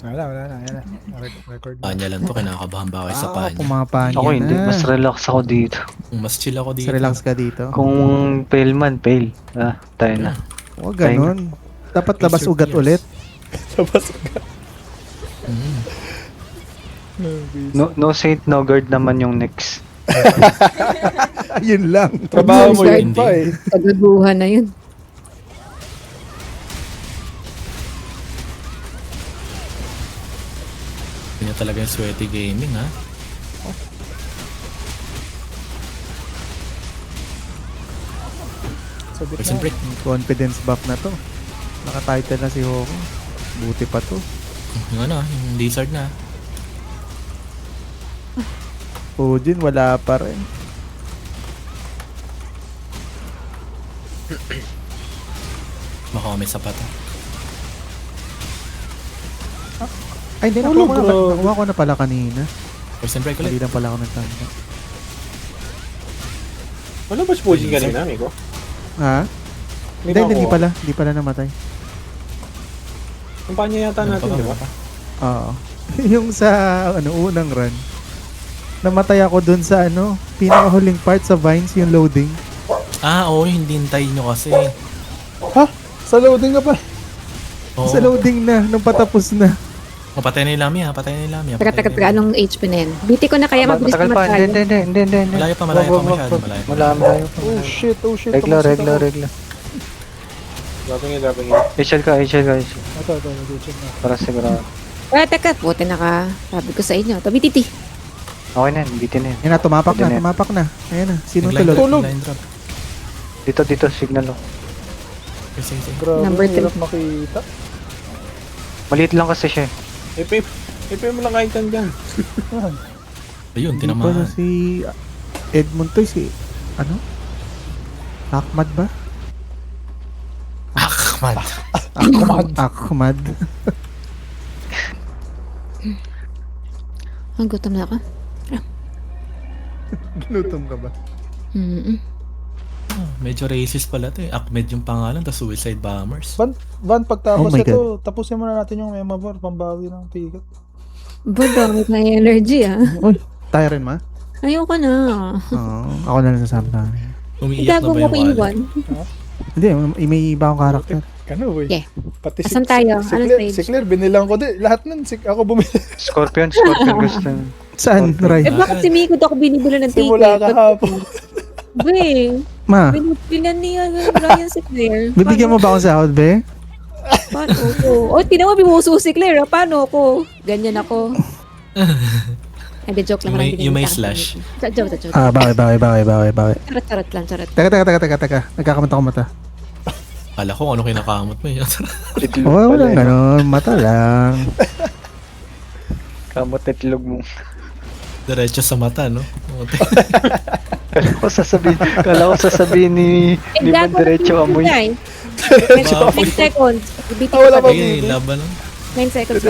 Wala na. Ayan na. Record na. Panya lang to, kinakabahan ba kayo sa panya? Pumapanya Ako na. hindi, mas relax ako dito. Mas chill ako Mas dito. relax ka dito. Kung fail man, fail. Tayo na. Huwag ganun. Dapat labas Face your ugat fears. ulit. Mm. No saint, no guard naman yung next. Ayun lang. Trabaho mo Hindi. yun pa eh. Paglaguhan na yun. Yun na talaga yung sweaty gaming, ha? Sabit Prison na. break. Confidence buff na to. Naka-title na si Hoko. Buti pa to. Yung ano, yung lizard na. Fujin, wala pa rin. Baka may sapat, ha? Ay, hindi. Ulo, bro. Nakuha ko na pala kanina. Prison break Hindi ulit. lang pala ako nagtanda. Wala ba si Pujin kanina, amigo? Ha? May Hindi nakuha. pala. Hindi pala namatay. Kumpanya yata natin, di ba? Oo. Yung sa unang run. Namatay ako dun sa pinakahuling part sa Vines, yung loading. Ah, oo, hindi hintayin nyo kasi. Ha? Sa loading ka pa. Oo. Sa loading na, nung patapos na. Oh, patay na yung Lamia, patay na yung Lamia. Teka, anong HP na yan? BT ko na kaya mabilis Matagal pa. mamatay. Hindi. Malayo pa Wag, wag, masyado, wag. malayo. Malayo pa. Oh shit. Regla. Dropping it. HL ka. Ito, nag-check na. Para sigurado. Teka, puti na ka. Sabi ko sa inyo. Tabi titi. Okay na yan, bitin na yan. Yan na, tumapak Pwede na. Ayan na, sinong Nag-line tulog? drop, line drop. Dito, signal oh. Sige. Grabe, Number hirap makita. Maliit lang kasi siya. Ipay mo lang kahit dyan. Ayun, Hindi pa na tinamaan. si Edmund to, si Ahmad ba? Ahmad. Ahmad. Ang gutom na ako. Ginutom ka ba? Medyo racist pala to eh. Ahmed yung pangalan, tapos Suicide Bombers. Van, pagtapos Oh my ito, tapusin muna natin yung Memavor, pambawi ng ticket. Budong, may energy ah. Uy, tayo rin ma? Ayoko na. Oo, ako na lang sasama. Umiiyak na Gago ba mo yung ko wallet? iwan. Hindi, may iba akong karakter. Kano, boy? Yeah. Pati Asan tayo? Anong stage? Si Claire, binilang ko din. Lahat nun, ako bumili. Scorpion gusto. Saan, Ray? Eh bakit si Miko ako binibili ng ticket? Simula kahapon. Be, Ma, binibilan niya Ryan si Claire. bibigyan mo ba akong sahod, be? Paano ako? O, tinan mo, bimuso si Claire. ah. Paano ako? Ganyan ako. Hindi, joke lang. You may slash. Joke. Bawi. Charot lang, charot. Teka. Nagkakamata ko mata. Kala ko ano kinakamot mo yun. Oo, walang ganon. Mata lang. Kamot at ilog mo. Diretso sa mata, no? Kala ko sasabihin ni Van Diretso amoy. 9 seconds. Wala pa. Sige, laban lang. 9 seconds.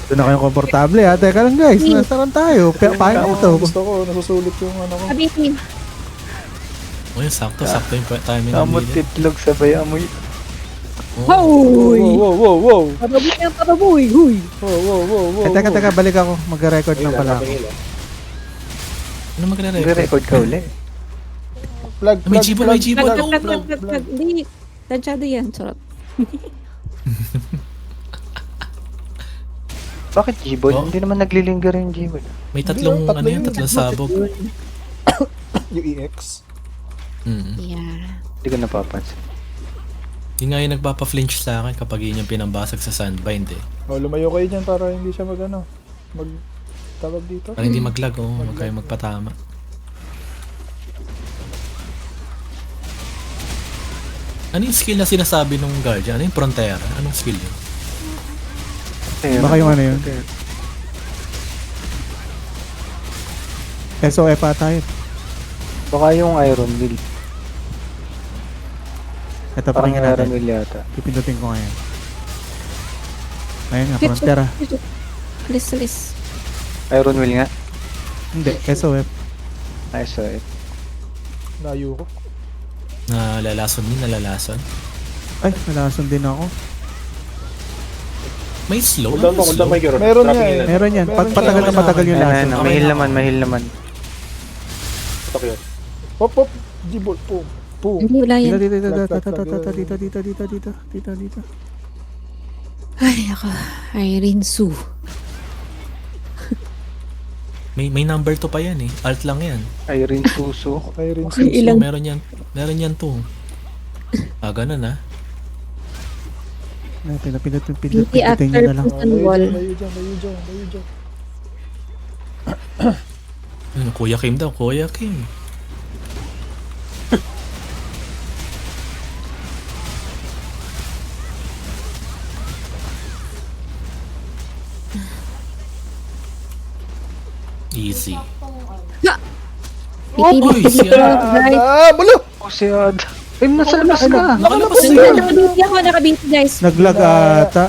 Doon na kayong komportable ha. Teka lang guys, nasaran tayo. Paano ito? Gusto ko, nasusulit yung ano ko. Sabihin. O yun, sakto yung timing ng Kamot video. at ilog sabay amoy. Hoy! Wow. Pababoy na pababoy. Huy! Eh, teka, balik ako. Mag-record lang pala ako. Ano magre-record? Nagre-record ka uli. Plug. May jibon. Plag. Hindi. Tansyado yan. Charot. Bakit G-Ball? Oh. Hindi naman naglilinggar yung G-Ball. May tatlong, Tatlo ano yun, yun. tatlong sabog. Yung EX. Yeah. Hindi ko napapansin. Yun nga yung nagpapa-flinch sa akin kapag yun yung pinambasag sa sandbind eh. Lumayo kayo dyan para hindi siya tawag dito. Para hindi maglag, huwag kayo magpatama. Ano yung skill na sinasabi nung Guardian? Ano yung Frontera? Anong skill yun? Baka yung ano yun. SOF ata yun. Baka yung Iron Will. Ito, Parang pakinggan Iron natin. Will yata. Pipindutin ko ngayon. Ayun nga, Frontera. Alis. Iron Will nga. Hindi, SOF. Ay, sorry. Layo ko. Nalalason. Ay, nalason din ako. May slow? Cooldown mo, cooldown mo, Igor. Meron Trapping niya eh. nila. Meron yan. Pag patagal na patagal yung Ayan, lasa. ayan, may heal naman, may heal naman. Ito yun. Hop, hop. G-ball. Boom. Boom. Hindi, wala Dito, yan. dito, dito, Lag, dito, lag, dito, lag, dito, dito, dito, dito, dito, dito. Ay, ako. Irene Sue. May number 2 pa yan eh. Alt lang yan. Irene Suso. Okay rin. Ay, So, ilang. meron yan 2. Ganun ah. Pindutin Beauty nyo after na lang. Pusan Wall. Layo dyan. Kuya Kim daw, Kuya Kim. Easy. Pipilit Uy, ko siya. dito. Guys. Bulo! Oh, si Ad. Ay, nasa labas ka. Nakalabas Ay, siya. nakabinti ako, nakabinti guys. Naglag ata.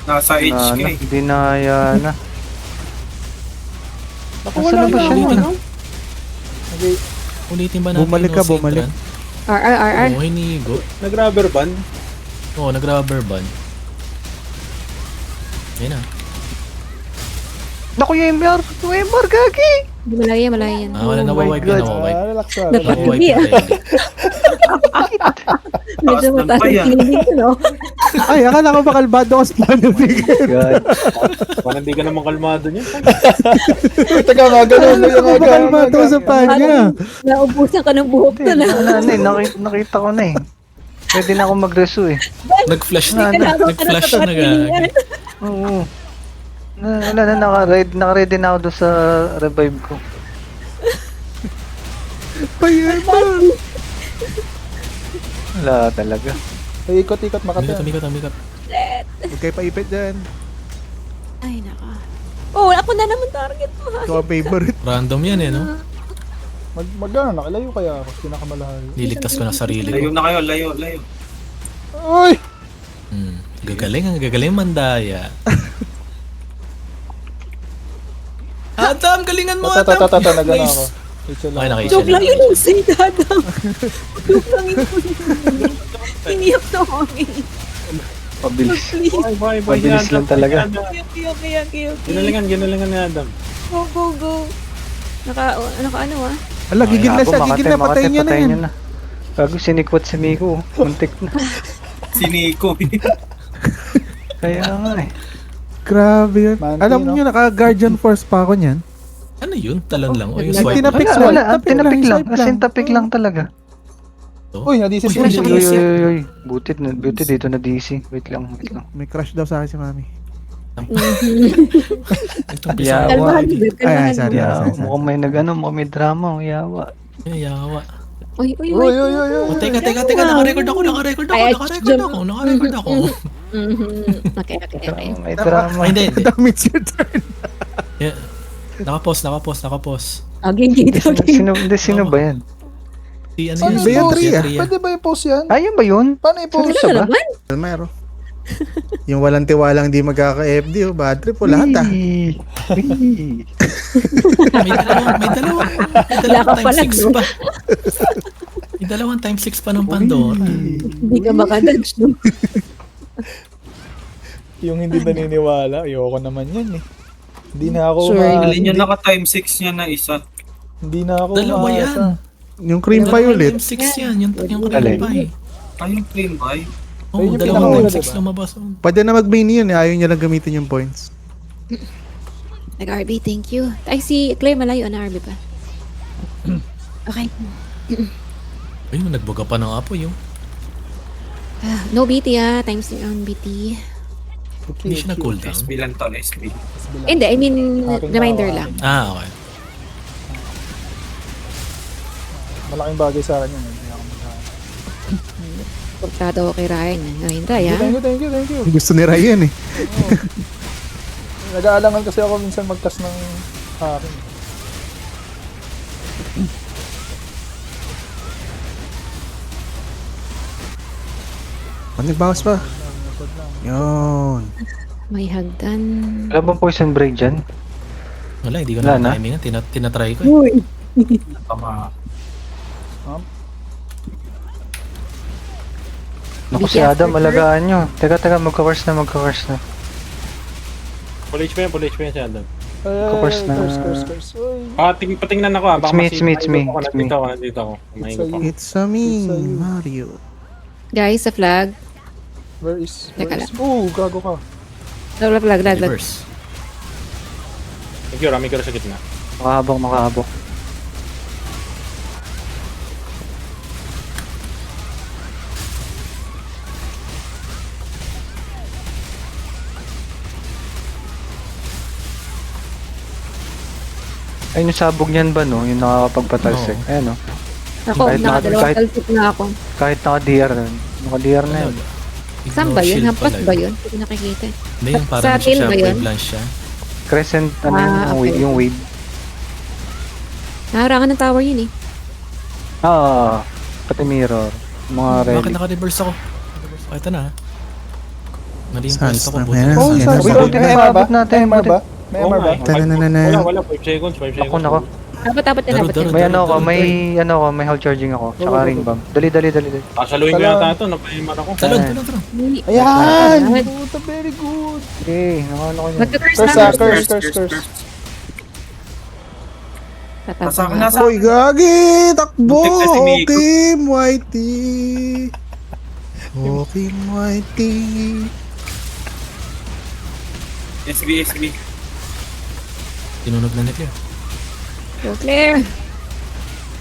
Nasa HK. Hindi na yan na. Naku, Nasa wala labas na. siya nun. Okay. Ulitin ba natin Bumalik yung ka, same bumalik. run? RR. Oo, hinigo. Nag-rubber band. Oo, nag-rubber band. Ayun na. Naku, yung MR. Yung MR, gagi. Hindi, malaya yan. Wala na my wipe God. na nawawipe. Relax na. Dapat- relax. Nawawipe Hindi, na rin. Medyo Taas ng mataas paya. ang feeling ko, no? Ay, akala ko ba kalbado ka sa paano bigay. God. Parang hindi ka naman kalmado niya. Teka, mga ganun. Akala ko ba kalbado ka sa panya. Naubusan ka ng buhok to na. Nakita ko na eh. Pwede na ako mag-resu eh. Nag-flash Hindi na. ka Nag-flash na nakapatilingan. Oo. Wala na, naka-ready na ako doon sa revive ko. Payabang. Wala talaga. Ay, ikot-ikot Mikat, makati. mikat. Huwag kayo paipit dyan. Ay, naka. Oh, ako na naman target mo. ha? Ito ang favorite. Random yan eh, no? Mag-ano, nakalayo kaya ako. Pinakamalayo. Liligtas ko na sarili Layo ko. na kayo, layo. Uy! Gagaling mandaya. Adam, galingan mo, Adam! Tata, nagana ako. Nice. Rachel Okay, lang. nakita Joke lang niya. yun yung say, Dadam. Joke lang yun. Iniyak na ako. Pabilis. Please. Bye, Mabilis lang talaga. Okay. Ginalingan ni Adam. Go. Ano ah? Ala, gigil na siya. Gigil na. Patayin niya na yan. Bago sinikwat si Miko. Muntik na. Si Nico. Kaya nga eh. Grabe yun. Manti, Alam no? niyo, naka-guardian force pa ako niyan. Ano yun? Talon lang. O yung Nag- swipe. tinapik Wala, lang, wala. tapik Tinapik lang, lang. swipe As in, lang. tapik lang talaga. Uy, nadisip Uy, ko siya, siya. siya. Uy. Buti dito na DC. Wait lang. May crush daw sa akin si mami. Itong pisa. Yawa. Kalmahan mo, Ay, kalmahan sorry. mo. Yawa. Mukhang may mukhang may drama. Yawa. Yawa. Uy. Uy. O, teka. Naka-record ako. Ay, Naka-record ako. Okay. May drama. Ay, hindi. Damn, it's your turn. Yeah. Nakapos. Again, dito. Sino ba yan? Si ano Ano yun? Beatriz, Beatriz. Pwede ba i-post yan? Ayun ba yun? Paano i-post? Seryoso ba? naman? Almero. Yung walang tiwalang di magkaka-FD o bad trip o lahat ah. Wee. May dalawang Wala ka times pala, 6 no? pa. May dalawang times 6 pa ng Pandora. Hindi ka makadodge, no? Yung hindi naniniwala, ayoko naman yan eh. Hindi na ako Sure. Alin yung naka-time 6 niya na isa. Hindi na ako Dalawa yan. Yung cream pie ulit. Times 6 yan. Yung Alin? cream pie. Ayong clean by. Oo, Ayun yung dalawang pinakauna, times 6 diba? lumabas. Pwede na mag-main yun eh. Ayaw niya lang gamitin yung points. Nag-RB, thank you. Ay, si Claire malayo na RB pa. Okay. Ayun, nagbuga pa ng apoy yung. No BT times on BT. Hindi siya nag-cooldown. SB lang to, SB. Hindi, I mean, Aking reminder kawawa. lang. Okay. Malaking bagay sa akin yun. Hindi ako magkakaroon. Portado ko kay Ryan. Ayun tayo, ha? Thank you. Gusto ni Ryan eh. Nag-aalangan kasi ako minsan mag-cast ng akin. Nagbawas pa. Yun. May hagdan. Wala bang poison break dyan? Wala, hindi ko Wala na na? timingan. Tinatry ko eh. Uy! Tama. Naku, BT si Adam, after alagaan nyo. Teka, magka-curse na. Full HP yan si Adam. Curse na. Curse. Uy. Patingnan ako It's me, it's me, it's me. Nandito ako. Mahingo pa. It's a me, It's a you. Mario. Guys, sa flag. Where is... Teka lang. Gago ka. Flag. Reverse. Thank you, Rami ka sa gitna. Makahabok. Ayun yung sabog niyan ba, no? Yung nakakapagpatalsik. Oo. Ayan, no? Ako, Kahit nakadalawang kahit- talsik na ako. Kahit naka-DR na. Naka-DR na yun. Saan ba yun? Hampas ba yun? Hindi ko nakikita. Hindi, yung Sa parang tail ba yun? shockwave lang siya. Crescent, ano Ah, okay. yung wave. Naharangan ng tower yun eh. Pati mirror. Mga Bakit relic. naka-reverse ako? Ito na. Mali yung Sans post ako. na Buti yan. na Oh, sans. Sans. Wait, Sans. may MR ba? abot natin. May MR ba? May Oo MR ba? nga eh. Tanananan. Wala, 5 seconds. Ako nako. Dapat Daro. May may hold charging ako. Tsaka ring bomb. Dali. Kasaluhin ko yata ito, napahiman ako. Talon. Ayan! Ayan. Puta, very good. Okay, nakano ko niyan. Magka-curse Curse na. ah, curse. Tatapos Nasa akin na. nasa. Hoy, gagi! Takbo! Muntik na si Miko. Kim Whitey! Kim Whitey! SB. Tinunog na ni Claire. Go, Claire.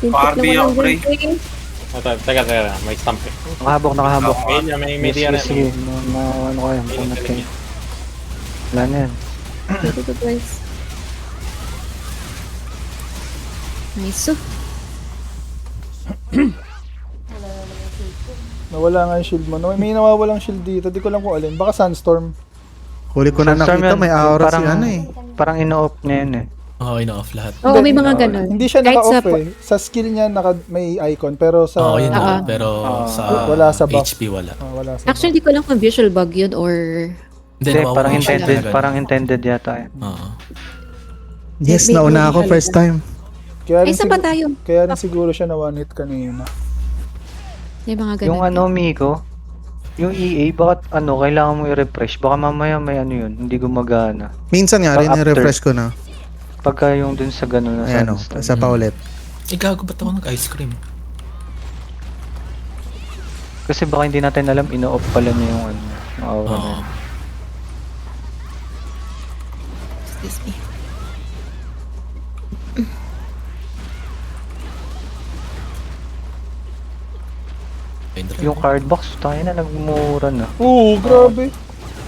RB ako, pre. Teka, may stamp eh. Nakahabok. May media na. Sige, ano kayo, punat kayo. Wala na yan. Nice. Nawala nga yung shield mo. May nawawalang shield dito. Di ko lang kung alin. Baka Sandstorm. Huli ko na Sandstorm nakita, yan. may aura Parang- si ano eh. Parang ino-off niya yun eh. Okay na off lahat. Oo, may mga ganun. Hindi siya Kahit naka-off sa- eh. Sa skill niya may icon. Pero sa... Oo, yun Ah. na. Pero sa wala sa buff. HP wala. Wala sa Actually, di ko lang kung visual bug yun or... Hindi, Hindi, nawawala parang siya intended. talaga. Parang intended yata eh. Oo. Yes, May nauna ako huli first time. Kaya Ay, rin, saan ba tayo? kaya rin siguro siya na one hit kanina. May mga ganun. Yung ano, Miko, yung EA, bakit kailangan mo i-refresh? Baka mamaya may ano yun, hindi gumagana. Minsan nga rin, After. refresh ko na. Pagka yung dun sa gano'n na Ayan o, Sandstorm. isa pa ulit. Gago ba't ako nag-ice cream? Kasi baka hindi natin alam, ino-off pala niya yung ano, yung aura na Oo. yun. Excuse me. Yung card box, tayo na nagmura na. Oo, grabe.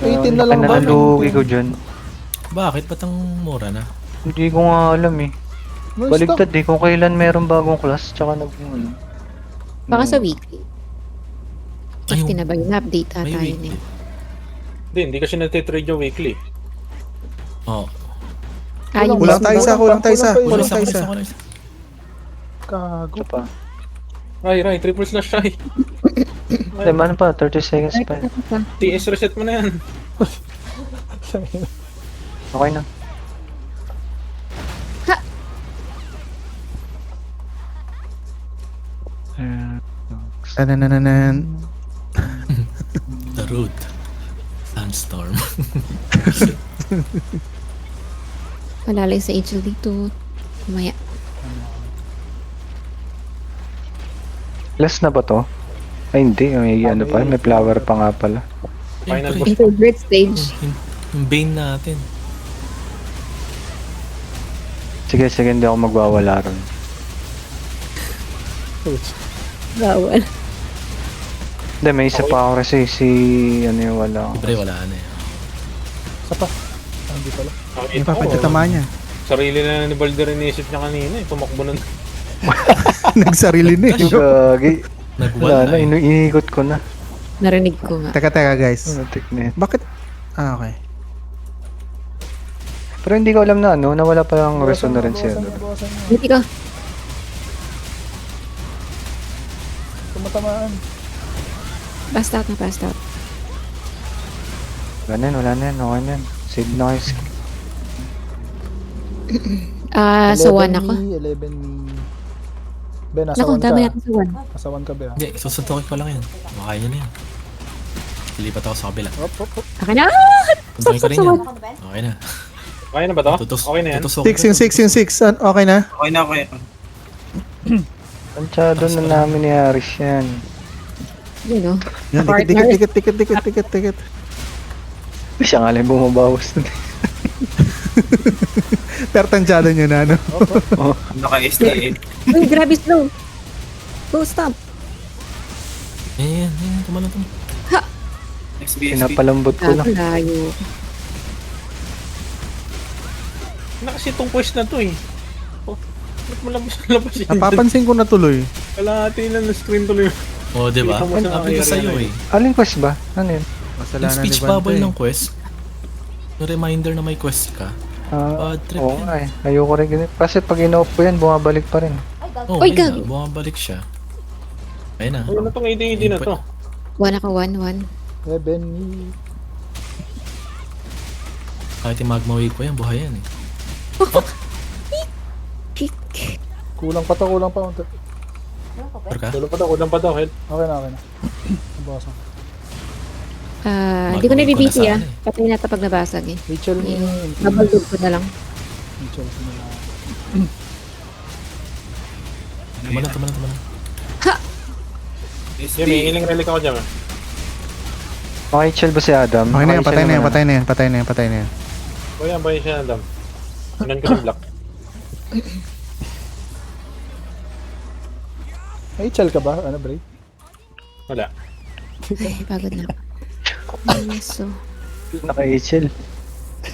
18 na lang ba? Nalugi ko dyan. Bakit? Ba't ang mura na? Hindi ko nga alam eh. No, Baligtad eh, kung kailan meron bagong class, tsaka ano. Baka sa weekly. Ay, 50 na ba yun? Update May tayo weekly. eh. Hindi kasi natitrade yung weekly. Oo. Ah, yung Kulang boss tayo mo. isa, kulang tayo isa. Kulang Kulang Isa, tayo isa, isa. kulang isa. Kago. Ito pa. Ray, triple slash Ray. Hindi, ano pa, 30 seconds pa. TS reset mo na yan. Okay na. Tanananan. The Road. Sandstorm. Malalay sa Angel dito. Mamaya. Last na ba to? Ay hindi, may ano pa, may flower pa nga pala. Final Siyempre, Yung favorite stage. yung Bane natin. Sige, hindi ako magwawala ron. Bawal. Hindi, may isa pa ako kasi ano yung wala ako. Siyempre, wala na eh. Isa pa. Hindi pala. Yung papagkatama niya. Sarili na ni Balder inisip niya kanina eh. Tumakbo na. Nagsarili na Yung eh. gagi. Nagwala Wala na, eh. iniikot ko na. Narinig ko nga. Teka guys. Ano, technique. Bakit? Ah, okay. Pero hindi ko alam na nawala pa lang reason na rin siya. Hindi ko. Tumatamaan. Basta out na, basta out. Wala na yan, okay na yan. Save na kayo. Ah, so 1 ako. 11 me. Ben, nasa Naku, 1 ka. dami natin sa 1. Nasa 1 ka, Ben. Hindi, susuntukin ko lang yan. Makaya na yan. Lipat ako sa kabila. Hop, hop, hop. Akin na! Tutuloy ko rin Stop, yan. stop, Okay na. Okay na ba to? Tutus, Okay na yan? tutusok 6 yung 6 yung 6. Okay na? Okay na, okay. Pansyado na namin ni Haris yan. Yun, no? Yan, tikit. Siya nga lang bumabawas nun. Pero tansyado nyo na, no? Naka-SDA. Uy, grabe slow. Go, stop. Ayan, tumalong. SB, SB. Pinapalambot ko lang. Layo. Kasi itong quest na to eh. Oh, ba't malabas yun? Napapansin ko na tuloy. Kalahati na ng screen tuloy. Oh, di ba? Hindi ka mo sa Sabi ko sa'yo area eh. Alin quest ba? Ano yun? Yung Kasalanan ni speech Bante. bubble ng quest. Yung reminder na may quest ka. Ah, Bad trip oo yan. nga eh. Ayoko rin ganito. Kasi pag in-off ko yan, bumabalik pa rin. Oh, Oy, ayun gago. na. Bumabalik siya. Ayun na. Ano na tong 80-80 na to? 1 ako, 1. Heaven. Kahit yung magma wave pa yan, buhay yan eh. Pick. Kulang pa to, kulang pa. Pero ka? Kulang pa to, head. Okay na, okay na. Nabawasan. Hindi ko na Magmamay ko na BBT ah. sana eh. Patay na ito pag nabasag eh. Rachel, Double load ko na lang. Rachel, simula. Tumalong. Yan, may ilang relic ako dyan. Maka-HL ba si Adam? Okay na yan, Maka-HL patay na yan. Bayan siya, Adam. Anan ko yung block. HL ka ba? Ano, Bray? Wala. Ay, pagod na. So, Naka-HL.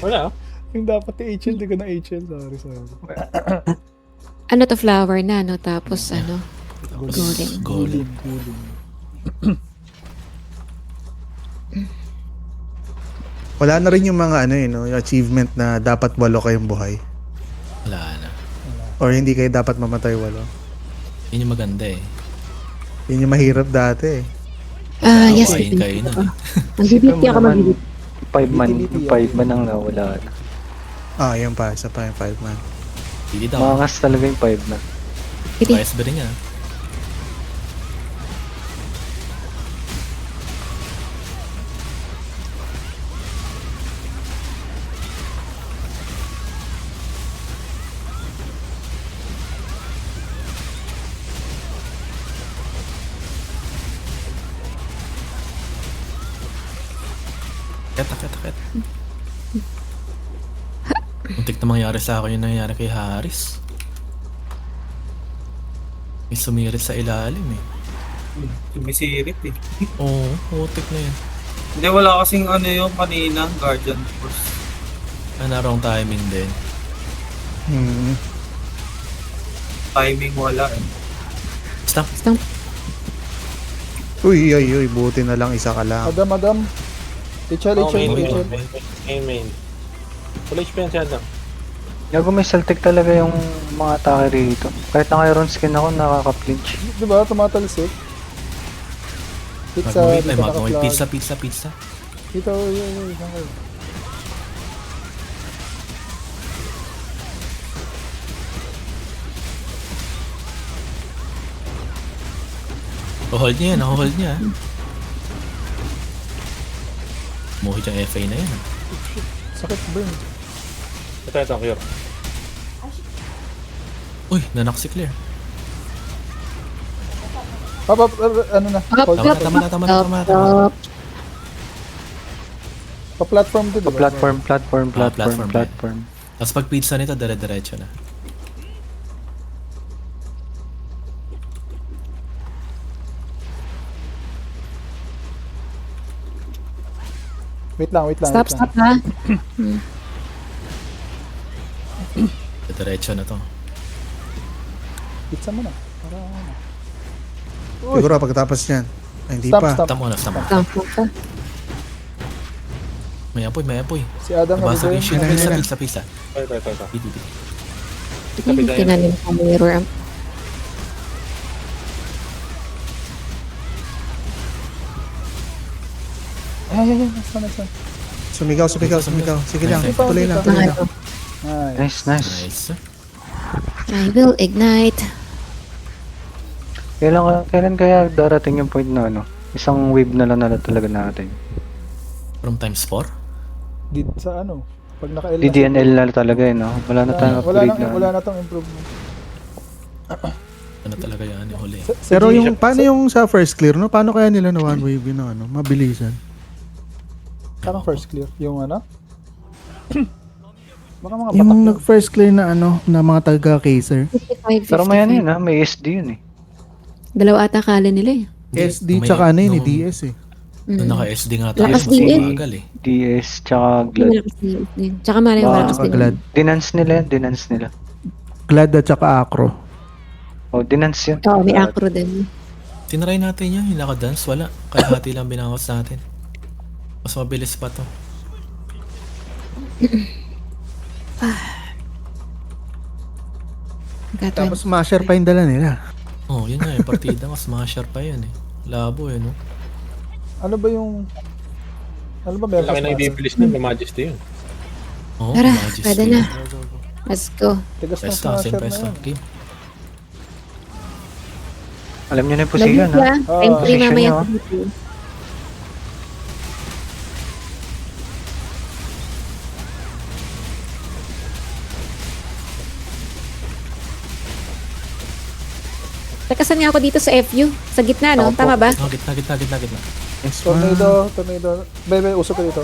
Wala oh. Yung dapat HL, di ka na HL. Sorry. ano to, flower na, no? Tapos, ano, golden. Golden. Wala na rin yung mga no, yung achievement na dapat 8 kayong buhay. Wala na. Or hindi kayo dapat mamatay 8. Yun yung maganda eh. Yun yung mahirap dati eh. Yes. Kawain kayo nun eh. Mag-BBT ako, mag-BBT. 5 man ang nawala. Yun pa. Isa pa yung 5 man. Hindi daw. Makas talaga yung 5 na. Bias ba rin niya? Akit. Muntik na mangyari sa akin yung nangyari kay Haris. May sumirit sa ilalim eh. Sumisirit eh. Oo, putik na yun. Hindi, wala kasing ano yung kanina, Guardian Force. Wrong timing din. Timing wala eh. Stop. Uy, buti na lang isa ka lang. Adam. HL. Main. Full HP yan si Adam. Gago may Celtic talaga yung mga atake rito. Kahit naka-iron skin ako, nakaka-flinch. Di ba? Tumatalsik. Pizza. Mag-wait, dito mag-wait. naka-flag. Pizza. Dito, yun. Hold niya yan, hold niya. Muhit yung FA na yan. Sakit burn. Ito, cure. Uy, nanak si Claire. Ano na? Hold. Tama na. Stop. Pa-platform to, diba? Platform. platform. Tapos pag pizza nito, dire-diretso na. Wait lang. Stop ha. Diretso na to. Pizza mo na. Para ano. Siguro pagkatapos niyan. Ay, hindi Stop. pa. Tama na. Stop ka. May apoy. Si Adam na Nabasag yung shield. Ayun. Pizza. Ito. Piti. Tinanim ko mirror. Ayan. Nasaan? Sumigaw. Sige lang, Okay. tuloy lang. Nice. Nice. Nice. I will ignite. Kailan kaya darating yung point na ano? Isang wave na lang talaga natin. From times 4? Sa ano? Pag naka-L na DDNL na talaga no? Wala na tayong upgrade na. wala na tong improvement. Ano talaga yan yung huli? Pero yung, paano yung sa first clear, no? Paano kaya nila na one wave yun, ano? Mabilisan. Parang first clear. Yung ano? Baka mga batak Yung lang. first clear na ano, na mga taga-caser. 55, 55. Pero may ano yun may SD yun eh. Dalawa ata kala nila eh. SD May- tsaka ano yun, nung- DS eh. Nung naka-SD nga tayo, Lakas mas din eh. mabagal eh. DS tsaka Hindi Glad. malakas din. Tsaka malakas malakas Tsaka din. Glad. Dinance nila. Glad at tsaka Acro. Oh, dinance yun. Oo, may acro din. Tinry natin yan, yung nakadance, wala. Kalahati lang binawas natin. Mas mabilis pa to. Tapos masher pa yung dala nila. Oh, yun nga yung partida, mas smasher pa yun eh. Labo eh, no? Ano ba yung... Ano ba meron? Laki na ibibilis nun, may majesty yun. Oh, Tara, Majesty. pwede na. Let's go. Tigas ng Pesta, smasher same na pesta. yan. Game. Alam niyo na yung Love position you, ha. ah. Time 3 position mamaya niyo, sa ah. video. Takasan nga ako dito sa FU. Sa gitna, no? Opo. Tama ba? Oh, gitna. Yes, Tornado. Bebe, usok ka dito.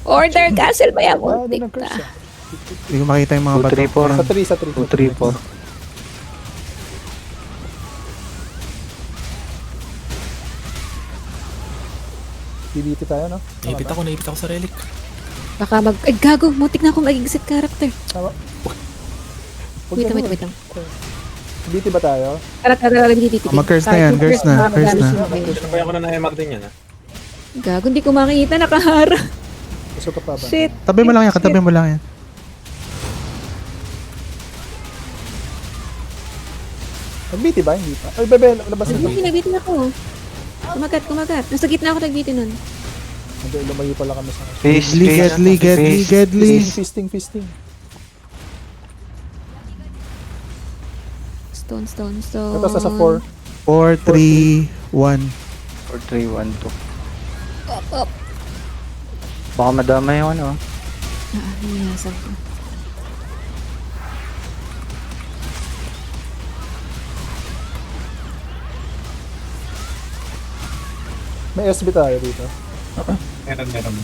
Order Castle ba yan? Ah, Muntik doon ang curse na. ah. Hindi ko makita yung mga 2, bato. 3, 4. Sa 3. 2, 3, 4. DBT tayo, no? Naipit ako sa relic. Baka mag... Ay, gago! Muntik na akong mag-exit character. Tama. Wait lang. DBT ba tayo? Tara, dito. Mag-curse na yan, curse na. Kaya ko na na-MR din yan, ha? Gago, hindi ko makikita. Nakahara. Usok ka pa ba? Shit. Tabi mo lang yan, katabi mo lang yan. Nag-BT ba? Hindi pa. Ay, bebe, labas na. Nabitin ako. Kumagat. Nasa gitna ako nagbitin nun. Hindi, lumayo pala kami sa... Face, Gedli. Fisting. Stone. Ito sa 4. 4, 3, 1. 4, 3, 1, 2. Up. Baka madama yung ano. Hinasan ko. May SB tayo dito. Meron.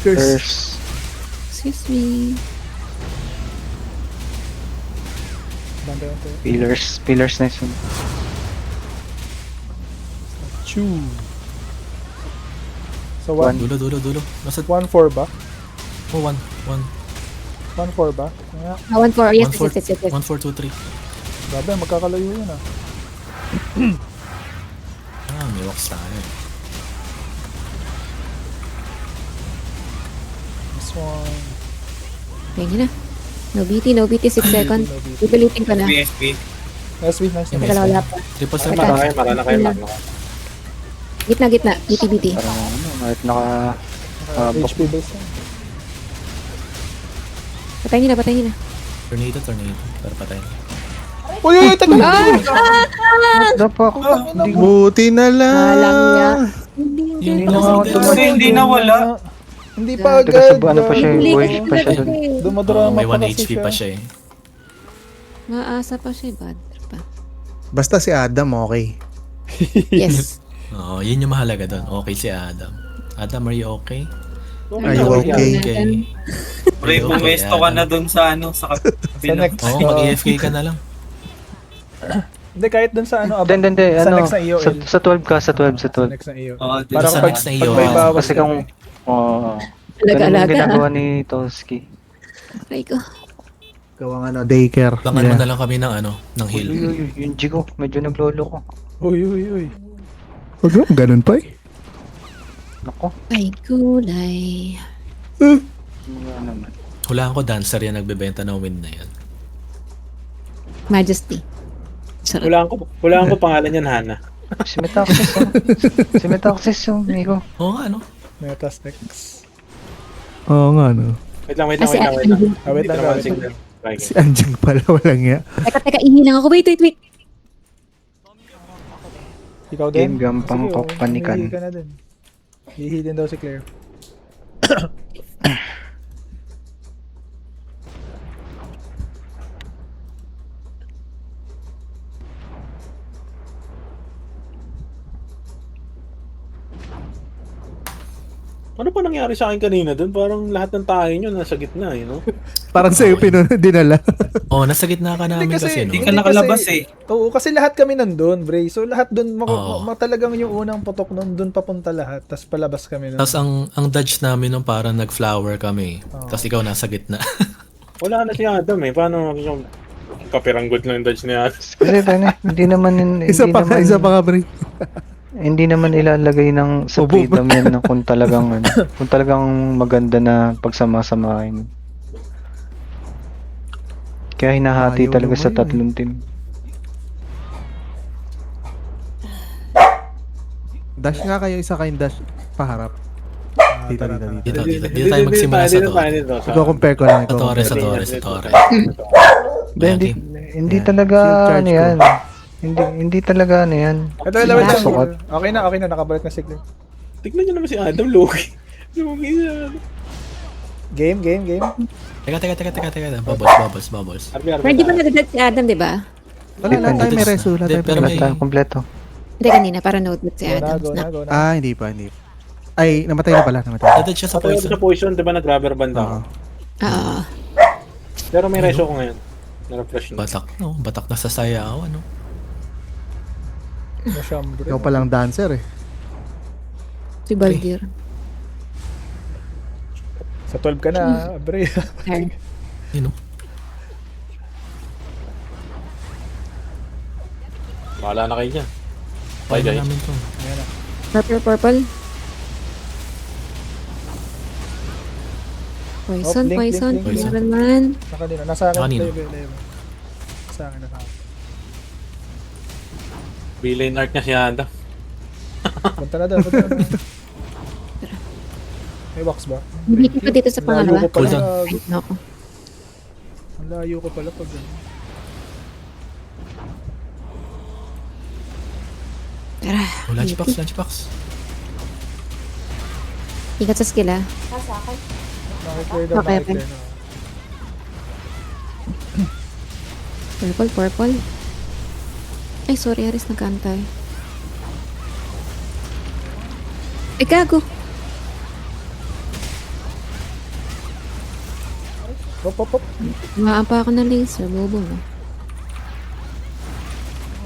Curse. Excuse me. Banda yan tayo. Pillars na yun. Chew. So, One. 1, Dulo. Nasa 1-4 ba? oh, 1. 1-4 ba? Kaya, 1-4. Yes. 1, 4, 2, 3. grabe, magkakalayo yun ah. Ah, may walks tayo. This one. Tingin na. No BT, 6 seconds. Pipilitin ko na. BSP. SB, nice. Yeah, Teka lang, wala pa. Triple Teka. seven. Mara na kayo, Mark. Gitna. BT. Parang ano, kahit naka... HP base yan. Patayin niyo na. Tornado. Pero patay na. Uy, tagal! Dapat ako. Hindi ko... Buti na lang. Walang niya. Yung Kasi hindi nawala. Hindi pa Taga agad. sa ano pa siya, Hindi buhay pa siya dun. Oh, Dumadrama may pa 1 kasi HP pa siya eh. Maasa pa siya. Bad trip pa. Basta si Adam, okay. Yes. Oo, yun yung mahalaga doon. Okay si Adam. Adam, are you okay? Are you okay? Okay. Pre, pumesto ka na dun sa ano, sa Sa kabila. next. Oo, mag-AFK ka na lang. Hindi, kahit dun sa ano. Hindi. Sa Ano, next na EOL. sa 12 ka, sa 12. Sa next na EOL. Oo, dun Parang sa pag, next na pag EOL. may bawas Kasi kung... Oo. Ganun yung Alaga-alaga. ginagawa ni Toski. Aray ko. Gawang ano, daycare. Bangan mo na lang kami ng ng heal. Uy, yung Jigo, medyo naglolo ko. Uy. Huwag naman, ganun pa eh. Nako, Ay, kulay. wala naman. Hulaan ko dancer yan nagbebenta ng win na yan. Majesty. Sarap. Hulaan ko pangalan yan, Hana. Si Metaxis yung amigo. Oo nga, ano? Metastex. Oo nga, no. Wait lang. Kasi Wait lang. Wait lang, Dito wait naman lang. signal. Okay. Si Anjang pala, walang ya. Teka, ihilang ako. Wait. Ikaw din? Game gampang Sige, panikan. Hihi ka na din. Hihi din daw si Claire. Ano pa nangyari sa akin kanina doon? Parang lahat ng tayo nyo nasa gitna, you know? Parang sa'yo dinala. Oh, nasa gitna ka namin kasi, no? Hindi ka nakalabas eh. Oo, kasi lahat kami nandun, Bray. So lahat dun, Oo. talagang yung unang putok nun, dun papunta lahat. Tapos palabas kami nun. Tapos ang dodge namin nung parang nag-flower kami. Oo. Tapos ikaw nasa gitna. Wala na si Adam eh. Paano yung kapiranggot lang yung dodge niya? Kasi tayo hindi naman Isa pa ka, Bray. hindi naman ilalagay ng sa Obo. freedom yan na kung talagang kung talagang maganda na pagsama-samahin. Kaya hinahati Ayaw talaga sa naman tatlong team. Dash nga kayo, isa kayong dash paharap. Dito. Dito tayo magsimula sa to. Ikaw compare ko lang. Sa Torre, sa Torre. Torre. Hindi, hindi Yan. talaga Shield charge ano ko. yan. Hindi talaga ano yan. Ito, wait lang. Sukat. Okay na, nakabalik na si Claire. Tignan nyo naman si Adam, Loki. Loki na. Game. Teka. Bubbles. Pero di ba nadadat si Adam, di ba? Wala lang tayo, may reso. Wala Hindi, tayo pero may may- Basta kompleto. Hindi kanina, para notebook si Go na, Adam. go na. Ah, hindi pa. Ay, namatay na pala. Dadad siya sa Patay poison. sa poison, di ba nag-rubber band ako? Oo. Oo. Pero may reso ko ngayon. Na-refresh na. Batak na sa sayaw, ano? Masyambre. Ikaw palang dancer eh. Si Baldir. Sa 12 ka na, Bray. Ayun. Yun, no? Bahala na kayo dyan. Kaya Bye guys. namin to. Purple. Poison. Blink. Meron man. Nasa akin. Kanino? Level. Sa akin na Villain art niya si Adam. Punta na doon. May box ba? Hindi ko pa dito sa pangalawa. Layo ko pala. Hold Ay, nako. Ang layo ko pala pag gano'n. Tara. Oh, lunchbox. Ingat sa skill, ah. Nakiclear daw, Okay. nakiclear na. Purple. Ay, sorry, Aris, nagkantay. Ay, gago. Hop. Maampa ako ng laser, bobo, no?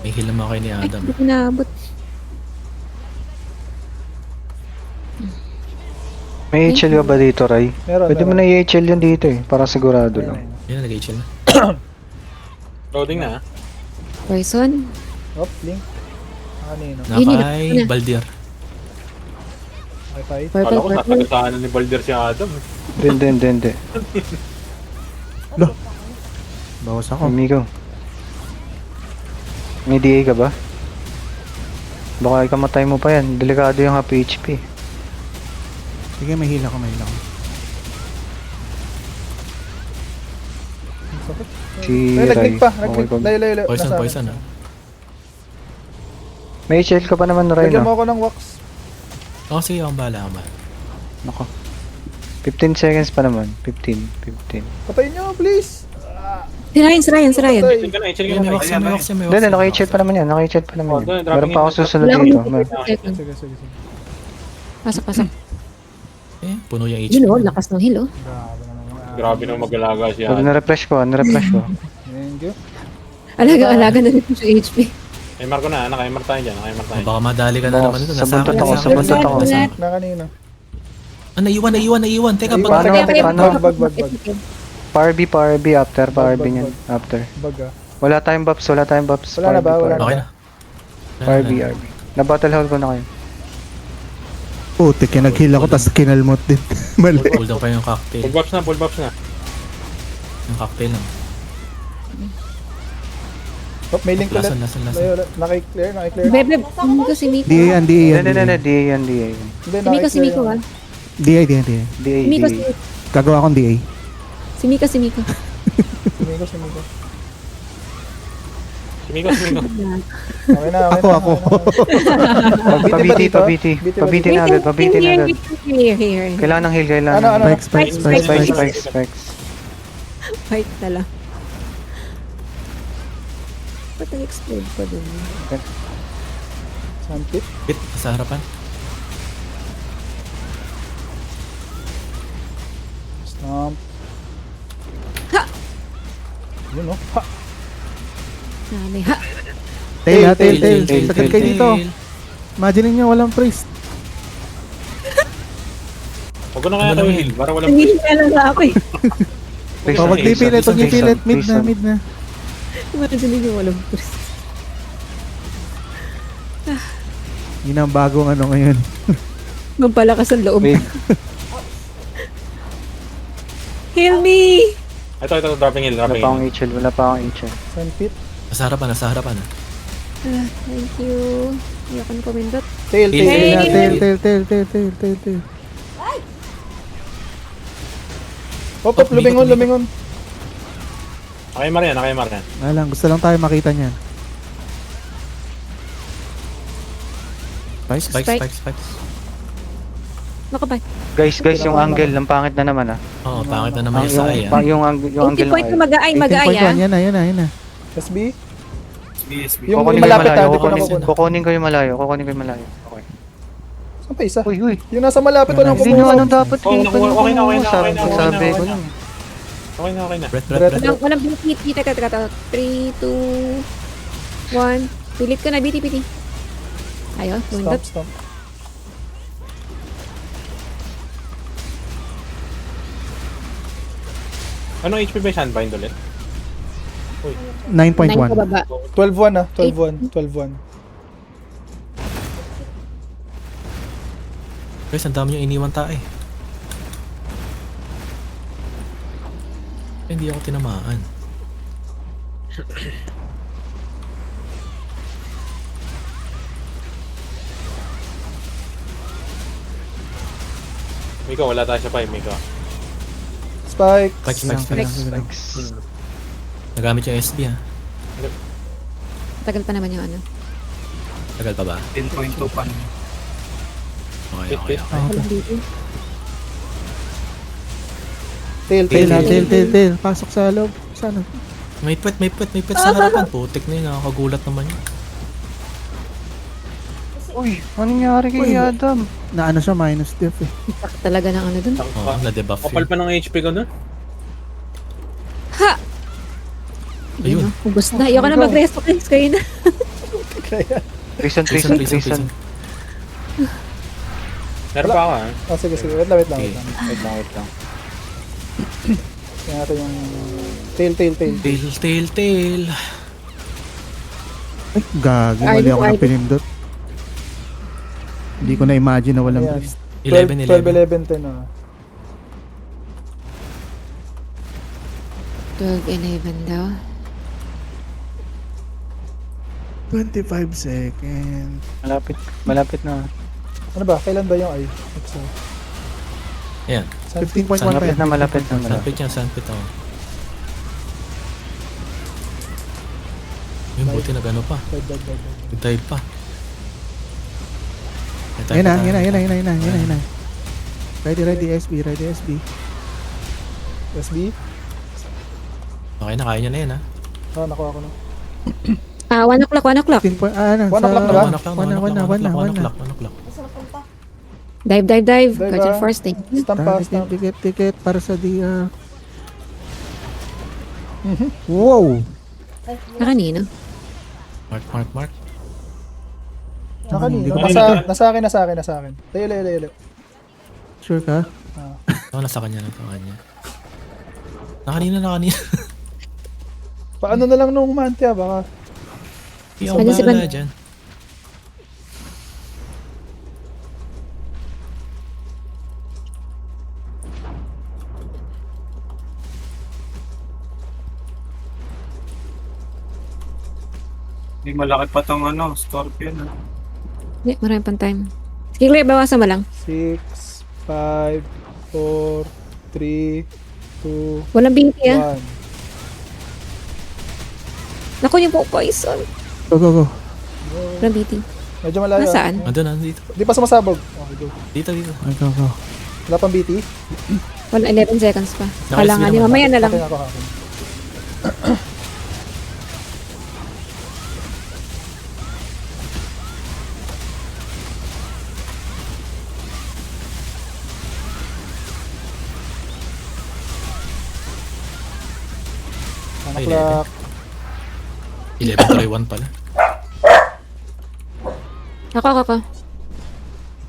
May hilam ako kay ni Ay, Adam. hindi ko naabot. May HL ka ba dito, Ray? Meron. Pwede mo na i-HL yun dito eh, para sigurado lang. Yan, nag-HL na. Loading na. Poison. Hop, link. Kanino? Nakay Baldir. Okay, fight. Kala ko Purple. sasagasahan na ni Balder si Adam. Hindi. Bawas ako. Amigo. May DA ka ba? Baka ikamatay mo pa yan. Delikado yung half HP. Sige, may hila ko. Si Ay, Ray. nag-link pa. Okay pa. Layo. Poison, ah. May HL ka pa naman, Ray, Lagyan mo no? ako ng wax. Oh, sige, akong bahala. Nako. 15 seconds pa naman. 15. Patayin nyo, please. Si Ryan. Patay. Chill ka na. Yan, may wax yan. Hindi, naka-HL pa naman yan. Naka-HL pa naman Oh, yan. doon, Meron dropping pa ako in. susunod Wala dito. akong 50 seconds. Sige. Pasok. Eh, puno yung Yun, oh, HP. lakas ng heal, oh. Grabe na mag-alaga si Pag Adam. na-refresh ko. Thank you. Alaga na rin sa HP. Ay, Marco na. Naka-MR tayo dyan. Naka-MR tayo. Baka madali ka na Boss, naman ito. sa buntot ako, sa buntot ako. Na kanina. Ah, naiwan. Teka, Ayun, ba't Paano? Bag. Power B after. Power B niyan. After. Bag ah. Wala tayong buffs. Wala na ba? Wala na. Okay na. Power B. Na-battle hold ko na kayo. Putik, nag-heal ako, tapos kinalmot din. Mali. Hold down pa yung cocktail. Full buffs na. Yung cocktail lang. Hop, may link ulit. Lason. Layo, nakiclear. Bebe, hindi ko si Miko. DA yan. Hindi. Si Miko, ah. DA, DA, DA. DA, Si Miko, DA. Gagawa akong DA. si Miko, si Miko. Sumiko, sumiko. Sumiko, sumiko. Okay na, okay Ako. Pabiti, pabiti. Pabiti na agad, pabiti na agad. Here. Kailangan ng heal, kailangan. Ano? Spikes. Spikes. Fight na lang. Ba't nag-explode pa dun? Sandpit. Pit, sa harapan. Stomp. Ha! Yun o. Ha! Nani, ha! Tail. tail, Sagad kayo dito. Imagine nyo, walang priest. Huwag ko na kaya kayo heal, para walang Hindi na lang ako eh. Oh, wag pipilit, wag pipilit. Mid na. Imagine nyo walang purse. Yun ang bagong ano ngayon. Mampalakas ang loob. Wait. Heal me! Ito, dropping heal, Wala dropping pa akong heal. HL, wala pa akong HL. Sandpit. Sa harapan. Thank you. Hindi ako nakomendot. Tail. Tail. Hop, lumingon. Nakay Marian. Alang, gusto lang tayo makita niyan. Spikes. Nakabay. Guys, yung angle, ang pangit na naman ah. Oo, pangit na naman yung sa ay. Yung angle 80 ng point na ay. mag-aay ah. 18.1, yan na. SB. BSB. Yung Kukunin ko yung malapit malayo, di ko na kukunin ko yung malayo. Okay. Saan pa isa? Uy. Yung nasa malapit ko nang Hindi nyo kumuha. anong dapat Oh, okay na. Sabi ko lang. Okay na. Breath. Walang BT. Teka. 3, 2, 1. Pilit ka na, BT. Ayos, komendot. Stop. Anong HP ba yung Sandbind ulit? 9 9.1. pababa. 12-1 ah. 12-1. Guys, ang dami yung iniwan tayo eh. Hindi ako tinamaan. Miko, wala tayo sa 5, Miko. Spike. Spikes. Nagamit yung SB ha. Tagal pa naman yung ano. Tagal pa ba? 10.2 pa. Okay. Walang BT. Tail. Pasok sa loob. Sana. May pet sa harapan. Putik na yun, nakakagulat naman yun. Uy, anong nangyari kay Adam? Na ano siya, minus def eh. Tak talaga ng ano dun. Oo, na-debuff Kapal yun. pa ng HP ko dun. Ha! Ayun. Ayun. Ubus na. Ayoko na mag-resto guys. Kayo na. Prison. Meron pa ako ha. Oh, sige. Wait lang. Okay. Wait lang. Kaya natin yung tail. Tail. Ay, gagi. Mali ako ng pinindot. Hindi ko na-imagine na walang Ayan. priest. 11. 12, 11, 10 ah. 12, 11 daw. 25 seconds. Malapit na. Ano ba? Kailan ba yung ay? Exo. Ayan. 15.1 pa yan. Malapit na. Sandpit ako. Yung buti na gano pa. Dag. Nag-dive pa. Yan na. Ready SB. SB. Okay na, kaya nyo na yan ha. Ah, nakuha ko na. 1 o'clock. 15 point, ano? 1 o'clock na ba? 1 o'clock. Dive. Dive, Guardian ah. Force, thank you. Stamp. Ticket para sa DR. Wow! Na kanino? Mark. Nakanino? Nasa akin. Layo. Sure ka? Oo, nasa kanya. Nakanina. Paano na lang nung Mantia baka? Hindi ako Ano si bahala Ban- dyan. Hindi malaki pa tong Scorpion. Hindi, marami pang time. Sige, Claire, bawasan mo lang. 6, 5, 4, 3, 2, Walang binti ah. 1. Naku, yung po poison. Go, go, go. Walang binti. Medyo malayo. Nasaan? Nandito. Di pa sumasabog. Okay, go. Dito. Ay, go, go. Wala pang BT? Wala, 11 seconds pa. Nakalisbi Kailangan niya. naman. Mamaya na lang. Okay, ako hakin. Ay, Clock. 11 try 1 pala. Ako.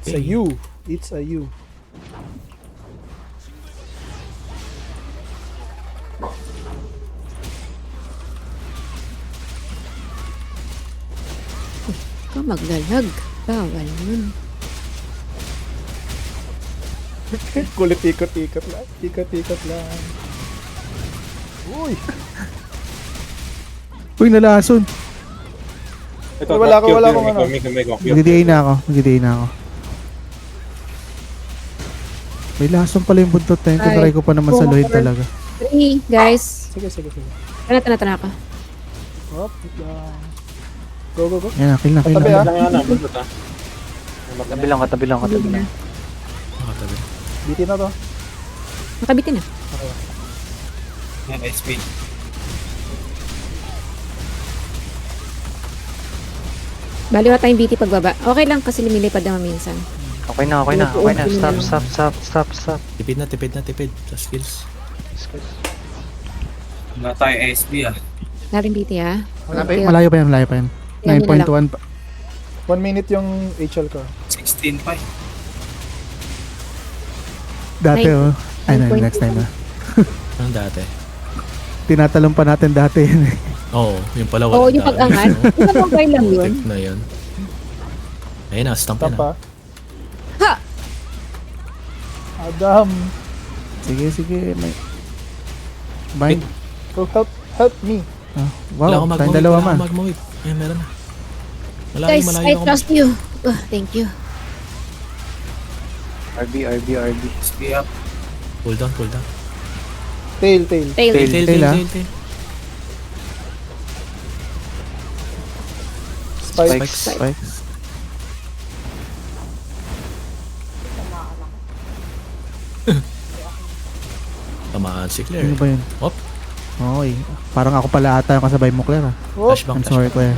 It's a you. It's a you. Ka maglalag. Bawal nun. Kulit ikot-ikot lang. Ikot-ikot lang. Uy! Uy, nalason. Ito, Wala ko, cute wala yun. akong ano. May cute. Magdi-DA na ako. Magdi-DA na ako. May lason pala yung buntot na yun. Tinry ko pa naman sa Lloyd talaga. 3, guys. Sige. Tana ka. Hop, wait lang. Go. Yan, kill na. Tabi ah. Lang yan ah, buntot ah. Katabi lang. Nakatabi. BT na to. Nakabitin na. Yan, SP. Bali wala tayong BT pagbaba. Okay lang kasi lumilipad naman minsan. Okay na. Stop. Tipid na. Sa skills. Wala tayo SP ah. Narin BT ha. Malayo pa yan. Yan, yun na 9.1 pa. 1 minute yung HL ko. 16 pa eh. Dati Nine- oh. Ay, no, 9.2 next time na. Anong dati? Tinatalong pa natin dati yun eh. Oo, yung pala Oo, walang yung daan. pag-angat. Yung pag-mobile lang yun. Tip na yun. Ayun na, stamp Tap na. pa. Ha! Adam. Sige. May... Bind. Go help me. Ah, Wala wow, akong tayong dalawa man. mag-move. Ayun, meron na. Guys, I ako. trust you. Thank you. RB. SP up. Pull down. Tail. Tail. Tail. ah. Spikes. Spikes. Tamaan si Ano Claire. ba yun? Op, Okay. Parang ako pala ata yung kasabay mo, Claire. Whoop. I'm flashbang, sorry, Claire.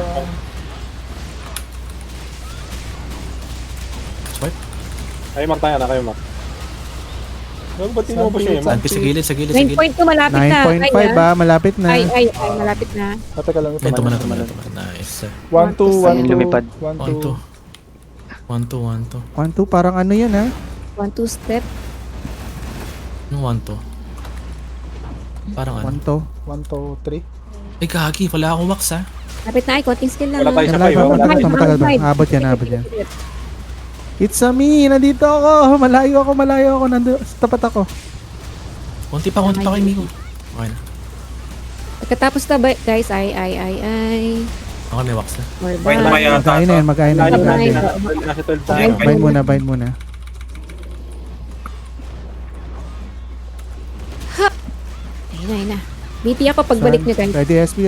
Swipe. Kayo Mark tayo na, kayo Mark. Ba't tinubos nyo yun, Mark? Sa gilid. 9.2 malapit na. 9.5 ba? Malapit na. Ay, malapit na. Teka lang. Ayun, tumanan. Nice. 1, 2, 1, 2. Lumipad. 1, 2. 1-2. 1-2, parang ano yan ha? 1-2 step. Ano 1-2? Parang ano? 1-2. 1, 2, 3. Ay, kaki. Wala akong wax ha. Malapit na. Konting skill lang. Wala tayo sa Matagal kayo. pa, matagal pa. Abot yan. It's a me! Nandito ako! Malayo ako. Nandito, tapat ako. Konti pa kay Miko. Okay na. Pagkatapos na guys, ay. Okay, may wax na. We're Wait, done. may Magkain na yan. Bind. Nasa 12 tayo. Bind muna. Ayun na. BT ako pagbalik nyo guys. Ready SB.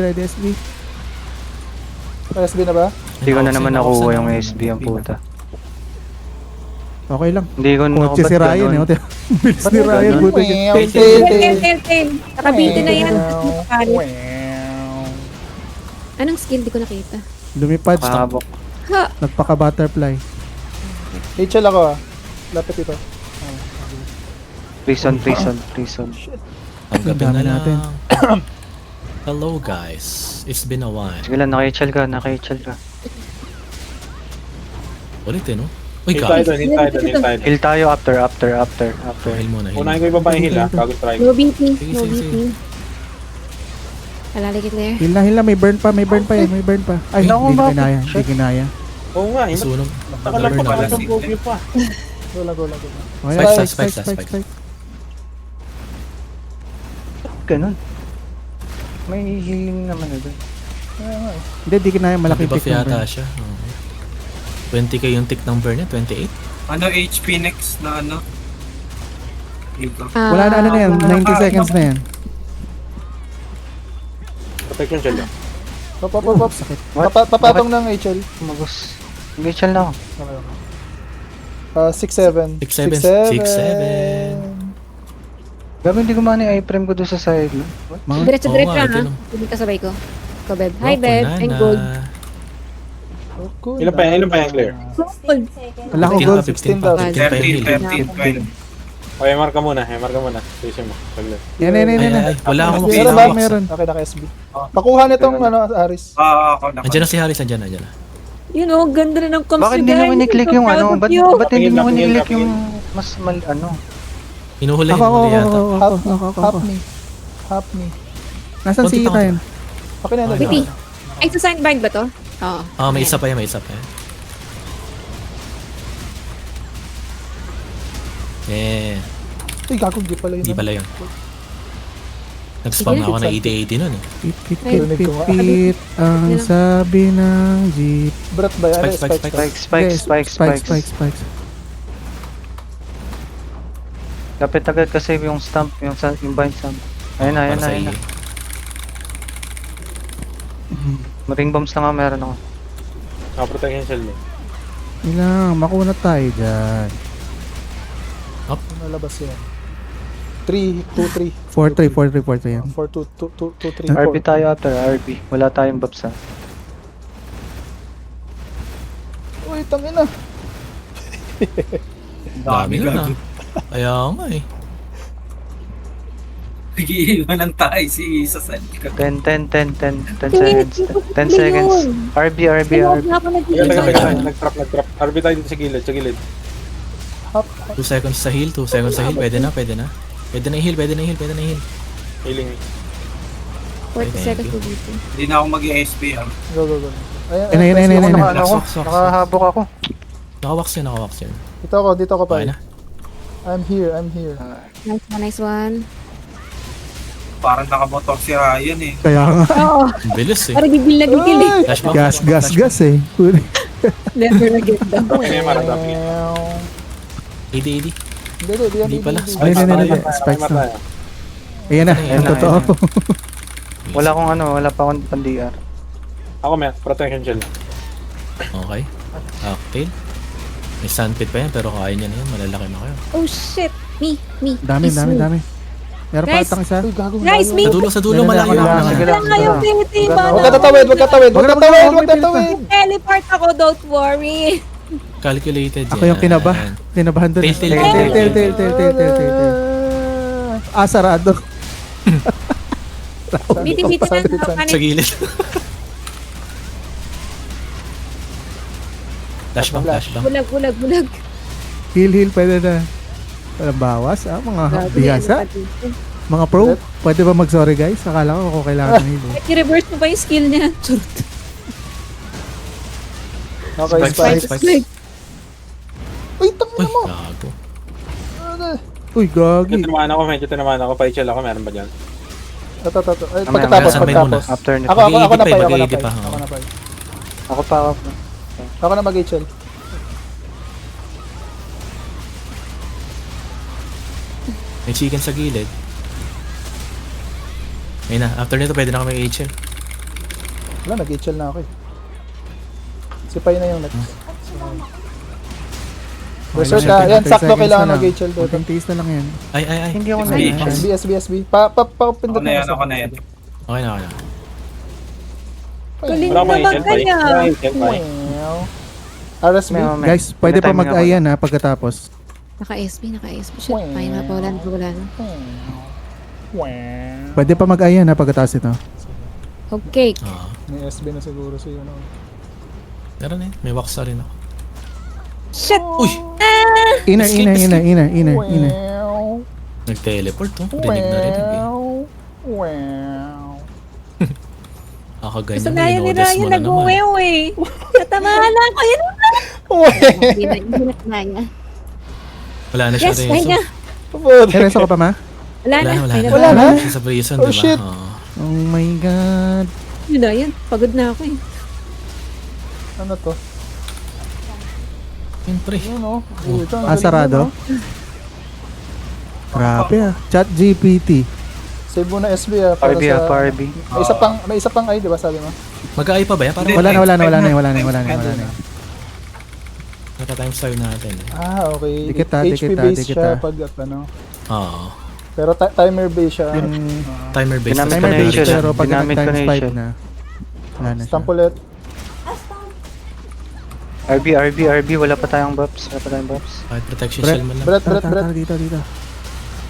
SB na ba? Hindi ko na naman nakuha yung SB ang puta. Okay lang. Hindi ko Kotse si Ryan eh. Bilis ni Ryan. ganun? Buti niya. Tail. Nakabiti na yan. Nakapalit. Anong skill? Di ko nakita. Lumipad. Pahabok. Ha! Nagpaka-butterfly. HL ako ah. Lapit ito. Prison. Tanggapin Dami na natin. lang. Hello guys. It's been a while. Sige lang, naka-HL ka. Ulit eh, no? Uy, Hil tayo kaki. doon, hil tayo doon. Heal tayo after. Heal muna. Unahin ko yung babae hil ah, bago try ko. No BT. Sige, No sige, BT. sige. Alaligit na yan. Heal na. May burn pa. May burn pa. Ay, Naku, hindi bakit? kinaya. Hindi kinaya. Oo nga, eh. Sunog. Nakalang pa pala itong Burn. bogey pa. Go lang. Okay, Spike. Ganun. May healing naman na doon. Hindi, di kinaya. Malaking Buff pick ng yata burn. siya. Oo. 20k yung tick number niya, 28. Ano HP next na ano? Dito. Wala na ano na yan, 90 seconds na yan. Protection shield lang. Pop, pop, pop, pop. What? Papatong ng HL. Magos. Gachal na ako. Okay, okay. 6-7. 6-7. 6-7. Gabi hindi gumana yung iframe ko doon sa side. No? Mga, Diretso-diretso Oo nga, lang ha. ito lang. Hindi kasabay ko. Ikaw, Beb. Hi, Oh, Beb. kunana. I'm gold. Cool. Ilan pa yung clear? Gold. wala akong 15 gold. pa, 15 pa. 15 pa yung heal. 13, 13, 12. Okay, marka muna. Marka muna. Station mo. Saglit. Yan, yan, yan, Ay, yan. ay, ay. Wala akong Meron wala ba? akong Meron. Okay, naka-SB. Pakuha nitong ano, Aris. Ako na. Nandiyan na si Harris, nandiyan na. Yun o, ganda rin ng comms Bakit nyo, hindi guys. mo ni-click So yung proud ano? of Ba't you. hindi mo Napingin, ni-click napingin. yung mas mal ano? Hinuhuli, Ako, ako, hinuhuli yata. Half me. Half me. Nasaan si Konti pa, Ryan? Okay na yan. Wait, ay, sa signbind ba to? Oo. Ah, may isa pa yan, may isa pa yan. Eh, Uy, gago, di pala yun. hindi pala yun. Nag-spam na ako ng 80-80 nun eh. Pit, pit, Ay. pit, pit, pit. Ang sabi ng jeep. Brat ba yan? Spike, spike, spike. Spikes. Spikes. Kapit agad kasi yung stamp, yung bind stamp. Ayun na, ayun Para na, sa ayun na. EA. Ring bombs na nga meron ako. Protection shield eh. Ilang, makunat tayo dyan. Nalabas yan. 3, 2, 3. 4-3, 4-3 yan. 4, 2, 3, 4. RB tayo after, RB. Wala tayong babs ha. Uy, tangin na. Dami nun ah. Kaya nga eh. Nag-iiwan ng tayo si sa side. 10 seconds. 10 seconds. RB. Huwag na ako nag-iisip. Nag-trap. RB tayo dito sa gilid. 2 seconds sa heal, 2 seconds sa heal. Pwede na. Pwede na i-heal. Healing. 40 seconds ko dito. Hindi na ako mag-ESP ah. Go. Ayun. Ano ako? Wax. Nakahabok ako. Naka-wax yun. Dito ako pa. Okay na. I'm here. Nice one. Parang nakamotor si Ryan eh. Kaya nga. Oo. Ang bilis eh. Parang gigil na gigil eh. Flashback. Gas eh. Never na get down. Okay, marka. 80-80. Hindi Hindi pala. Hindi. Spikes na. Ayan na, Ayan ang na, totoo. Wala pa akong pang-DR. Ako may protection shield. Okay. Cocktail. May sandpit pa yan pero kaya niya na yan. Malalaki na kayo. Oh shit. Me. Dami. It's me. Meron pa Guys. atang isa. Uy, gago. Guys, me. Sa dulo, Meron na malayo. ako na. Sige lang. Wala yung titiba Huwag ka tatawid. Huwag tatawid. Teleport ako, don't worry. Calculated Ako yung kinabahan doon. Tail. Ah, sarado. Biti-biti na. Sa gilid. Flashbang. Bulag. Heal, pwede na. Walang bawas, mga bihasa. Mga pro, pwede ba mag-sorry guys? Akala ko kung kailangan ng heal. I-reverse mo ba yung skill niya? Okay, spikes. Uy, Uy, tangin mo. gago. Uy, gagi. Medyo tinamaan ako. Pa-HL ako. Meron ba dyan? Pagkatapos. Saan ba yung muna? After nito. Ako na pa. Mag-AD pa. Ako pa. Ako na mag-HL. May chicken sa gilid. Ayun na, after nito pwede na kami HL. Wala, nag-HL na ako eh. Si Pai na yung next. Resort ka. Yan, sakto kailangan mag-HL doon. Konting tiis na lang yan. Ay. Hindi ako Sige. na SB. Papindot Ako na yan. Okay na. Galing Wala naman akong HL pa eh. kanya. Wala akong HL pa eh. RSB. Guys, pwede pa mag-ayan ha pagkatapos. Naka-SB. Shit, fine na pa. Wala na. Pwede pa mag-ayan ha pagkatapos ito. Okay. May SB na siguro si ano. Meron eh, may wax rin ako. Shit! Uy! Ina. Nag-teleport to. Rinig na rinig eh. Kakaganyan Gusto na, na yan ni inodes Ryan. mo na naman. Nag-uwew eh. Natamahan lang ko. Yan na. Hindi na kinaya. Wala na siya Yes, rin. fine na. Reso ka pa ma? Wala na. Fine Wala na? Siya sa prison, Oh, diba? shit. Oo. Oh my god. Yun na yan. Pagod na ako eh. Ano to? Siyempre. Ano? Ah, sarado? Grabe ah. Chat GPT. Save mo na SB para RB sa... RB. May isa pang ay, di ba sabi mo? Mag-AI pa ba yan? Parang Wala na. naka-time star natin. Ah, okay. Dikit HP based dikit siya ah. pag ano. Oo. Pero timer based siya. Timer based. Ginamit ko Timer na based yun. pero pag Ginamit ko nag-times na 5 yun. na. Wala na siya. Stamp ulit. RB, wala pa tayong buffs. Kahit protection Brett. shell man lang. Tara, dito.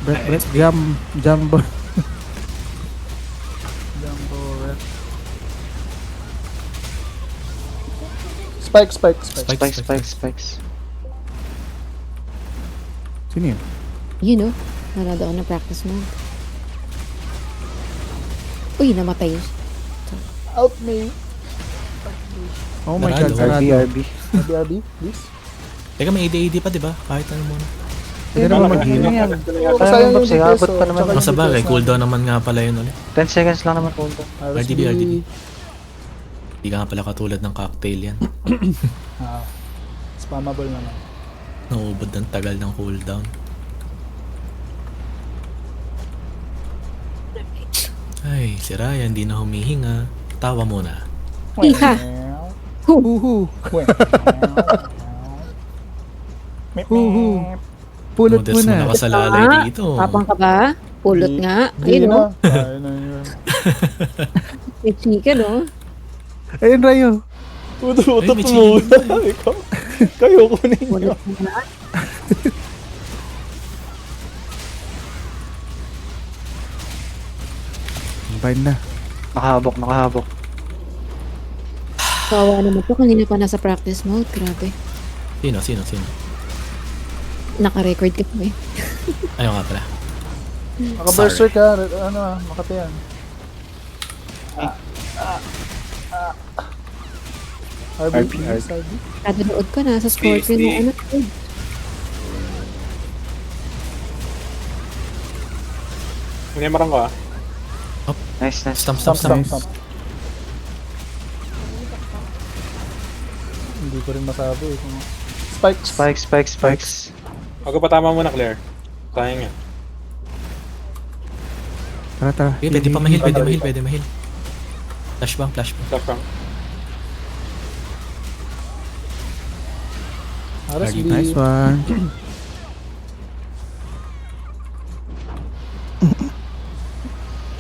Brett. Jumbo. Jumbo red. Spike. Spikes. Sino yun? Yun, no? Nanood ako ng practice mode. Uy, namatay. Out me. Oh my Sarado. god, sarado. RB. BRB, please. Teka, may AD pa diba? Kahit ano muna. Pwede naman mag-heal. Sayang yung buffs eh. Abot pa naman. Ang sabagay, cooldown naman nga pala yun ulit. 10 seconds lang naman cooldown. RDB. Hindi ka nga pala katulad ng cocktail yan. Spammable naman. Naubod ng tagal ng cooldown. Ay, si Ryan, hindi na humihinga. Tawa muna. Iha! Huhu. Huhu. Pulot mo Modest mo na. nakasalalay dito. Tapang ka ba? Pulot nga. Hindi Ayun, na. no? Ayun na yun. May chika, no? Ayun, Rayo. Utot may mo. chicken. Ikaw. Kayo kunin nyo. Pulot nga. Fine na. Nakahabok. Kawawa naman to. Kanina pa nasa practice mode. Grabe. Sino? Naka-record ka pa eh. Ayaw nga pala. Maka-berserk ka. Ano Makati yan. RB. Kadanood ko na sa Scorpion na ano. Niyamarang ko ah. Nice. Stamp. Hindi ko rin masabi. Spikes. Ako pa tama muna, Claire. Sayang yan. Tara. Okay, pwede mahil. Flashbang. Stop lang. RSB. Nice one.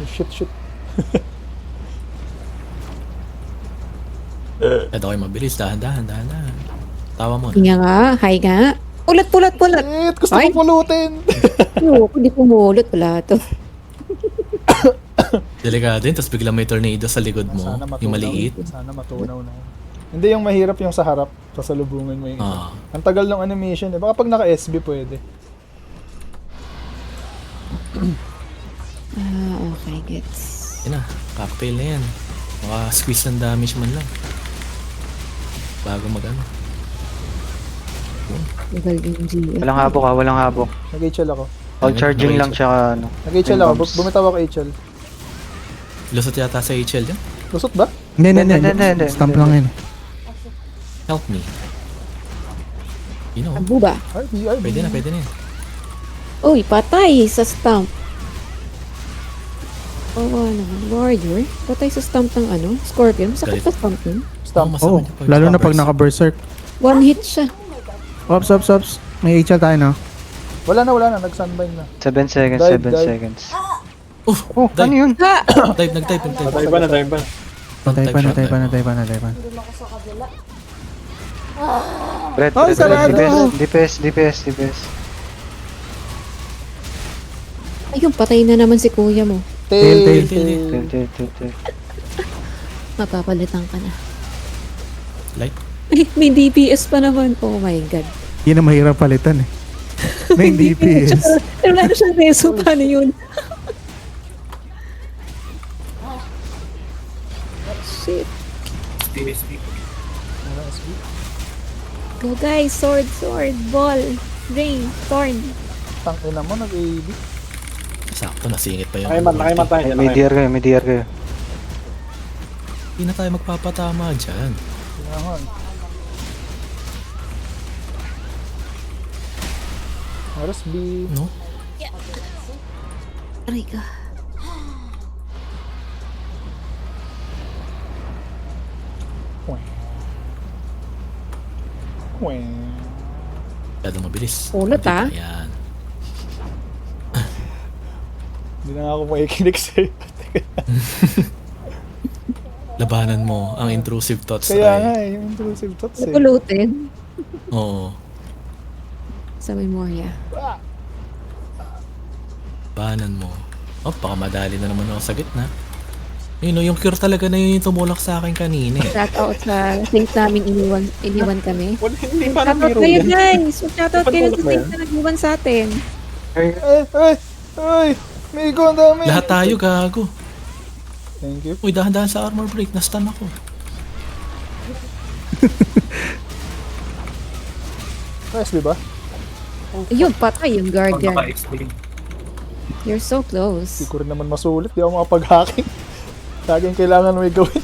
Shit. Ito kayo mabilis. Dahan. Tawa mo na. Hinga nga. Hi nga. Pulat. Gusto Ay. ko pulutin. Ayoko, hindi pumulot. Wala to. Delikado yun, tapos biglang may tornado sa likod mo. Sana matunaw. Yung maliit. Sana matunaw na. Hindi yung mahirap yung sa harap. Sasalubungin mo yung isa. Ah. Ang tagal ng animation eh. Baka pag naka-SB pwede. Okay, gets. Yan na, cocktail na yan. Maka-squeeze ng damage man lang. Bago mag-ano. Level yung GF. Walang habok. Nag-HL ako. All charging lang tsaka ano. Nag-HL ako. Bumitaw ako HL. Lusot yata sa HL dyan. Lusot ba? Hindi. Hindi. Stamp lang yun. Help me. You know, Abu ba? RB. pwede na yan. Uy, patay sa stump. Naman. Warrior? Patay sa stump ng ano? Scorpion? Sakit Galit. sa stump yun? Stamp. masama Oh, niya pag- lalo na pag naka-berserk. One hit siya. Ops. May HL tayo, no? Wala na. Nag-sunbind na. 7 seconds. Dive. Seconds. Oh, Oh, ano dive. yun? Nag-dive. Natay ba? Natay pa. Brett, Oh, sarado! DPS. Ayun, patay na naman si kuya mo. Tail. Mapapalitan ka na. Light. Ay, may DPS pa naman. Oh my God. Yun ang mahirap palitan eh. May DPS. Pero wala na siyang reso. Paano yun? Shit. Go guys. Sword. Ball. Ring. Thorn. Tangina mo, nag-AD. Sakto, nasingit pa yun. Nakaiman tayo. May DR kayo. Hindi na tayo magpapatama dyan. Kailangan. RSB. No? Aray ka. Masyado mabilis. Ulat, Dito, ah. Yan. Hindi na ako makikinig sa'yo. Labanan mo ang intrusive thoughts. Kaya Rai. nga yung intrusive thoughts eh. Napulutin Oo. sa memoria. Labanan mo. Oh, baka madali na naman ako sa gitna. Yun, yung cure talaga na yun yung tumulak sa akin kanina eh. Shout out sa things namin iniwan kami. Wala, hindi pa Shout out biro kayo yan. guys! Shout out kayo sa Pantulak ba things yan? na nag-iwan sa atin. Ay! Miko, ang dami! Lahat tayo gago. Thank you. Uy, dahan-dahan sa armor break. Na-stun ako. Nice, di ba? Ayun, patay yung Pag guardian. naka-explain. You're so Hindi close. ko rin naman masulit. Di ako makapag-hacking. Laging kailangan may gawin.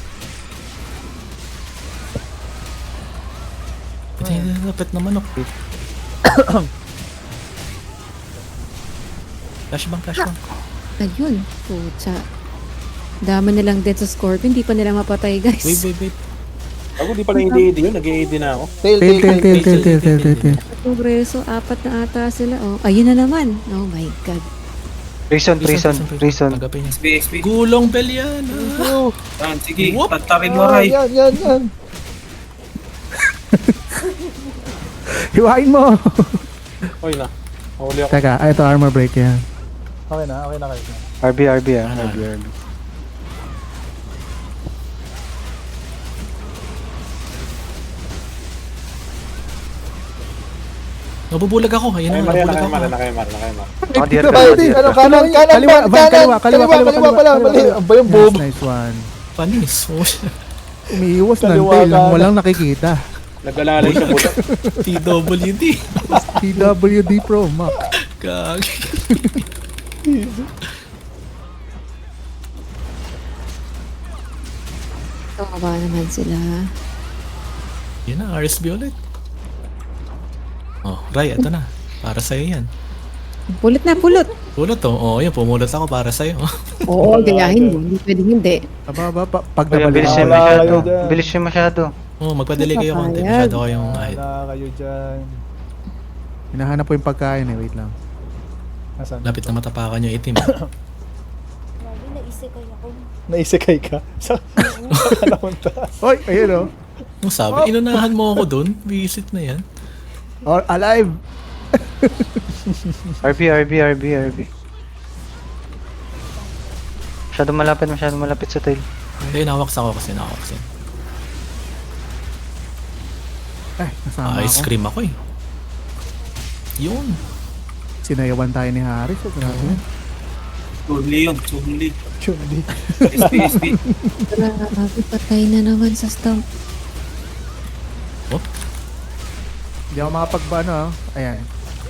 Pati napit naman ako. Flashbang. Ayun, pucha. Dami nilang dead sa Scorpion, hindi pa nila mapatay guys. Wait. Ako di pala hindi yun, nag-i-AD na ako. Tail. Tail. Progreso, 4 na ata sila. Oh, ayun na naman. Oh my god. Prison. Tanggapin niya. SB. Gulong bell yan. Yan, sige. Whoop. Tantarin mo, Ray. Yan. Hiwain mo! Oy na. Huli ako. Teka, ito armor break yan. Okay na kayo. RB ah. Ano? RB. Nabubulag ako. Ayun na, nabubulag ako. Nakayamar. Ako dear Ano, kanan, kaliwa pala. Mali. Aba yung bobo. Nice one. Panis. Oh, shit. Umiiwas ng Kaliwa tail lang kanan. walang nakikita. Nag-alalay sa buta. TWD. TWD Pro Max. Gag. Kawawa naman sila. Yun na, RSB ulit. Oh, Ray, ito na. Para sa'yo yan. Pulot na, pulot. Pulot to. Oh, yun, pumulot ako para sa'yo. Oo, gayahin mo. Hindi pwedeng hindi. Aba, pag Ay, nabalik bilis ako. siya Wala masyado. kayo dyan. Bilis siya masyado. Oh, magpa-delay kayo konti. Papayag. Masyado kayong ahit. Wala kayo dyan. Hinahanap ko yung pagkain eh, wait lang. Nasaan? Lapit na matapakan yung itim. Naisikay ka? Sa napunta? Oy, ayun oh. Ano sabi? Inunahan mo ako dun. Visit na yan. Oh, alive! RB. Masyado malapit sa tail. Hindi, nakawaks ako kasi nakawaks yan. Ay, nasama Ice ako. cream ako eh. Yun. Sinayawan tayo ni Harris. Oh, grabe. Chun-Li yun, Chun-Li. Chun-Li. SB. Grabe, patay na naman sa stump. Oh, Hindi ako makapag-ano ah. Ayan.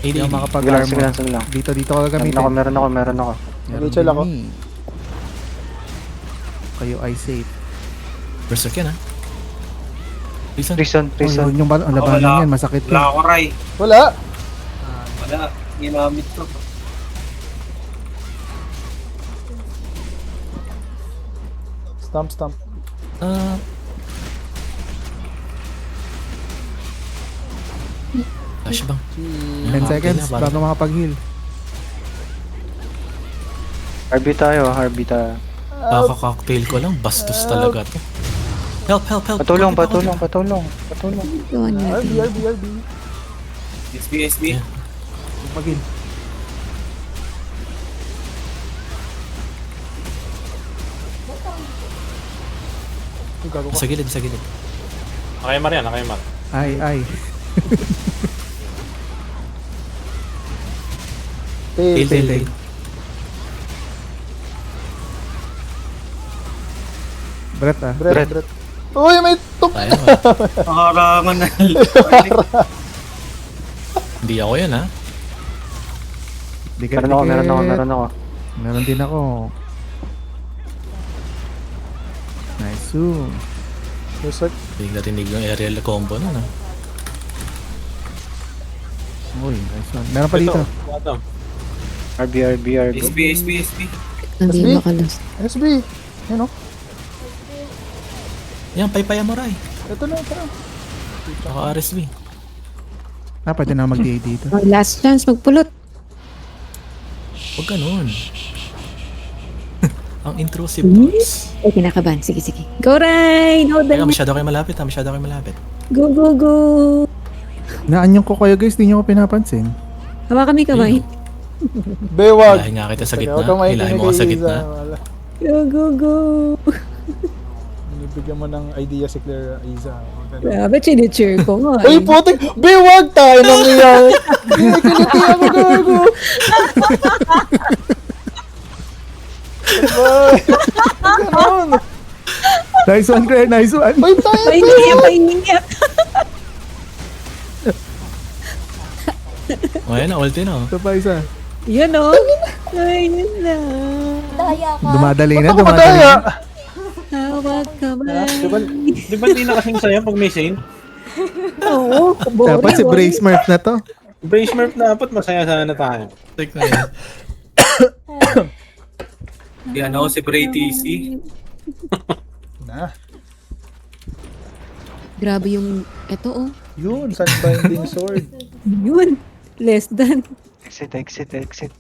Hindi ako AD. makapag-armor. Sige lang. Dito ko gagamitin. Meron ako. Rachel ako. din eh. Kayo ay safe. Berserk yan ha. Reason. Prison. Oh, yung labanan Wala. yan, masakit Wala yan. ako, Ray. Wala. Wala. Ginamit ko. Stomp. Ah. Flashbang. 10 seconds bago makapag-heal. RB tayo. Kaka-cocktail ko lang. Bastos talaga to. Help. Patulong. Yun, RB. SB. Yeah. Mag-heal. Sa gilid. Nakayamar yan, nakayamar. Ay. Tail. Brett ah. Brett. Uy, may tuk. Tayo. Nakarangan na. Hindi ako yan ha. Dikit. Meron ako. Meron din ako. Nice. Berserk. Tinig yung aerial combo nun ha. Uy, nice one. Meron pa dito. Bottom. RB. SB. Hindi SB? makalas. SB. Yan o. Yan, paypaya mo, Ray. Ito na, ito na. Ako RSV. Pwede na mag-DA dito. Oh, last chance, magpulot. Huwag ganun. Ang intrusive boys. Ay, kinakabahan. Sige. Go, Ray! No, Teka, dali. masyado kayo malapit ha. Masyado kayo malapit. Go. Naanyong ko kayo guys, di nyo ko pinapansin. Hawa kami kamay. Bewag. Hilahin nga kita sa Kaya gitna. huwag kang makikinig Hilahin mo ka sa kay gitna. Iza. Wala. Go. Binibigyan mo ng idea si Claire Iza. Grabe, chinicheer ko nga. Uy, putik! Bewag tayo nang iyan! Kinikiliti ako gago! Bye! Ganon! Nice one, Claire. Nice one. Bye tayo! Pahingiyak. O yan na, ulti na. Ito pa isa. Yun o. Ay, yun na. Dumadali na, Ako dumadali madaya! na. Hawak kamay. Di ba hindi na kasing sayo pag may Saint? Oo, boring. Dapat si Brace Smurf na to. Brace Smurf na dapat masaya sana tayo. Take na yan. Yan ako si Bray TC. Na, Grabe yung, eto oh. yun, Sunbinding Sword. Yun. Less than. Exit.